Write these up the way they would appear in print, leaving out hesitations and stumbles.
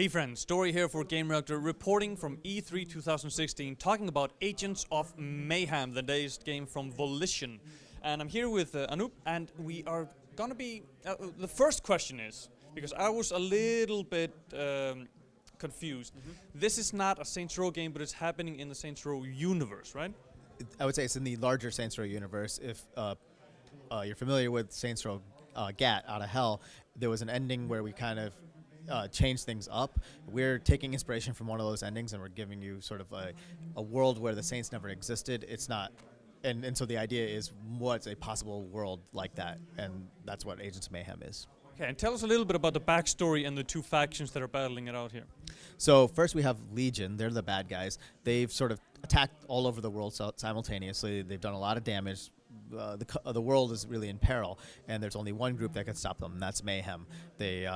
Hey friends, Story here for Gamereactor, reporting from E3 2016, talking about Agents of Mayhem, the latest game from Volition. And I'm here with Anoop, and we are gonna be... the first question is, because I was a little bit confused, this is not a Saints Row game, but it's happening in the Saints Row universe, right? I would say it's in the larger Saints Row universe. If you're familiar with Saints Row Gat Out of Hell, there was an ending where we kind of changed things up. We're taking inspiration from one of those endings, and we're giving you sort of a world where the Saints never existed. It's not, and so the idea is what's a possible world like that, and that's what Agents of Mayhem is. Okay, and tell us a little bit about the backstory and the two factions that are battling it out here. So first we have Legion. They're the bad guys. They've sort of attacked all over the world simultaneously. They've done a lot of damage. The world is really in peril, and there's only one group that can stop them, and that's Mayhem. They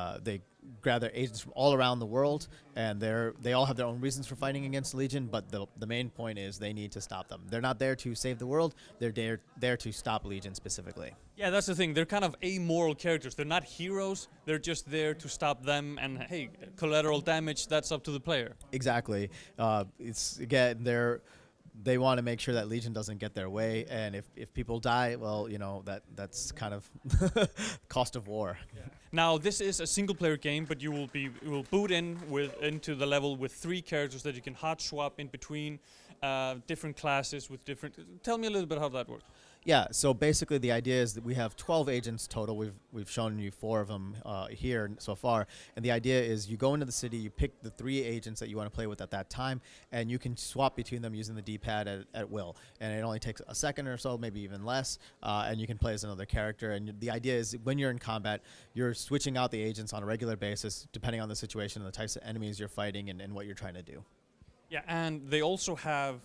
gather agents from all around the world, and they all have their own reasons for fighting against Legion, but the main point is they need to stop them. They're not there to save the world. They're there to stop Legion specifically. Yeah, that's the thing. They're kind of amoral characters. They're not heroes. They're just there to stop them, and hey, collateral damage, that's up to the player. Exactly. It's again, they want to make sure that Legion doesn't get their way, and if people die, well, you know, that's kind of cost of war. Yeah. Now, this is a single-player game, but you will boot into the level with 3 characters that you can hot swap in between different classes with different. Tell me a little bit how that works. Yeah, so basically the idea is that we have 12 agents total. We've shown you 4 of them here so far, and the idea is you go into the city, you pick the 3 agents that you want to play with at that time, and you can swap between them using the D-pad at will. And it only takes a second or so, maybe even less, and you can play as another character. And the idea is when you're in combat, you're switching out the agents on a regular basis depending on the situation and the types of enemies you're fighting and what you're trying to do. Yeah, and they also have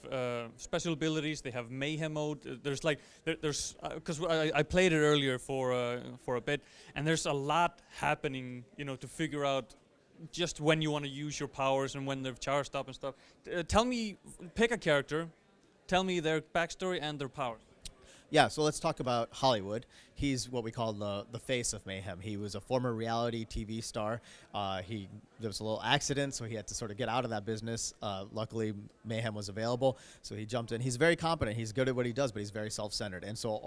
special abilities. They have mayhem mode. There's like because I played it earlier for a bit, and there's a lot happening, you know, to figure out just when you want to use your powers and when they're charged up and stuff. Tell me, pick a character, tell me their backstory and their powers. Yeah, so let's talk about Hollywood. He's what we call the face of Mayhem. He was a former reality TV star. There was a little accident, so he had to sort of get out of that business. Luckily, Mayhem was available, so he jumped in. He's very competent. He's good at what he does, but he's very self-centered, and so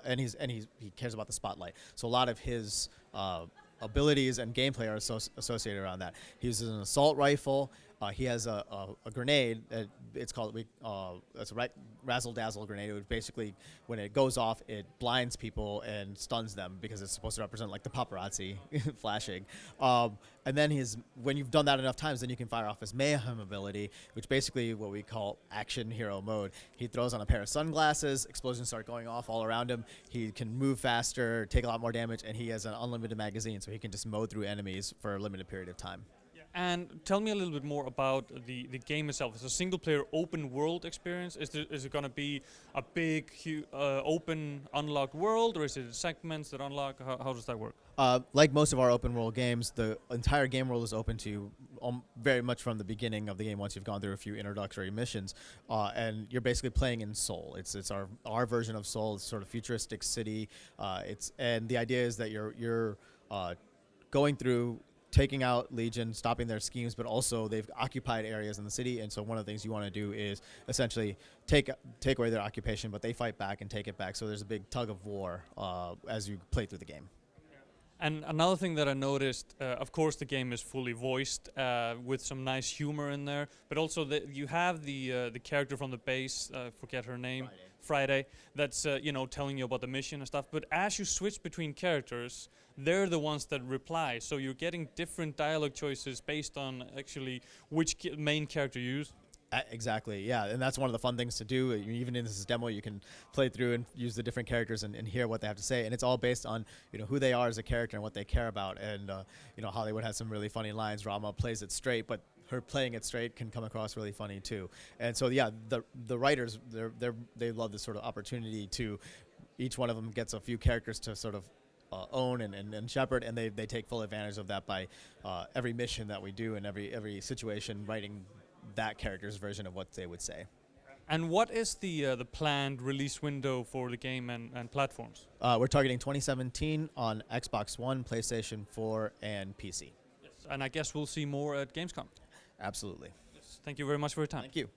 he cares about the spotlight. So a lot of his abilities and gameplay are associated around that. He uses an assault rifle. He has a grenade. It's called it's a razzle dazzle grenade. Which basically, when it goes off, it blinds people and stuns them because it's supposed to represent like the paparazzi flashing. And then when you've done that enough times, then you can fire off his mayhem ability, which basically what we call action hero mode. He throws on a pair of sunglasses. Explosions start going off all around him. He can move faster, take a lot more damage, and he has an unlimited magazine, so he can just mow through enemies for a limited period of time. And tell me a little bit more about the game itself. It's a single-player open-world experience. Is it going to be a big, open, unlocked world, or is it segments that unlock? How does that work? Like most of our open-world games, the entire game world is open to you very much from the beginning of the game once you've gone through a few introductory missions. And you're basically playing in Seoul. It's our version of Seoul. It's sort of futuristic city. And the idea is that you're going through, taking out Legion, stopping their schemes, but also they've occupied areas in the city, and so one of the things you want to do is essentially take away their occupation, but they fight back and take it back, so there's a big tug of war as you play through the game. And another thing that I noticed, of course the game is fully voiced with some nice humor in there, but also you have the character from the base, forget her name, Friday, that's you know, telling you about the mission and stuff, but as you switch between characters, they're the ones that reply, so you're getting different dialogue choices based on actually which main character you use. Exactly, yeah, and that's one of the fun things to do. Even in this demo, you can play through and use the different characters and hear what they have to say, and it's all based on, you know, who they are as a character and what they care about. And you know, Hollywood has some really funny lines. Rama plays it straight, but her playing it straight can come across really funny too. And so yeah, the writers they love this sort of opportunity to, each one of them gets a few characters to sort of own and shepherd, and they take full advantage of that by every mission that we do and every situation writing that character's version of what they would say. And what is the planned release window for the game and platforms? We're targeting 2017 on Xbox One, PlayStation 4, and PC. Yes, and I guess we'll see more at Gamescom. Absolutely. Yes. Thank you very much for your time. Thank you.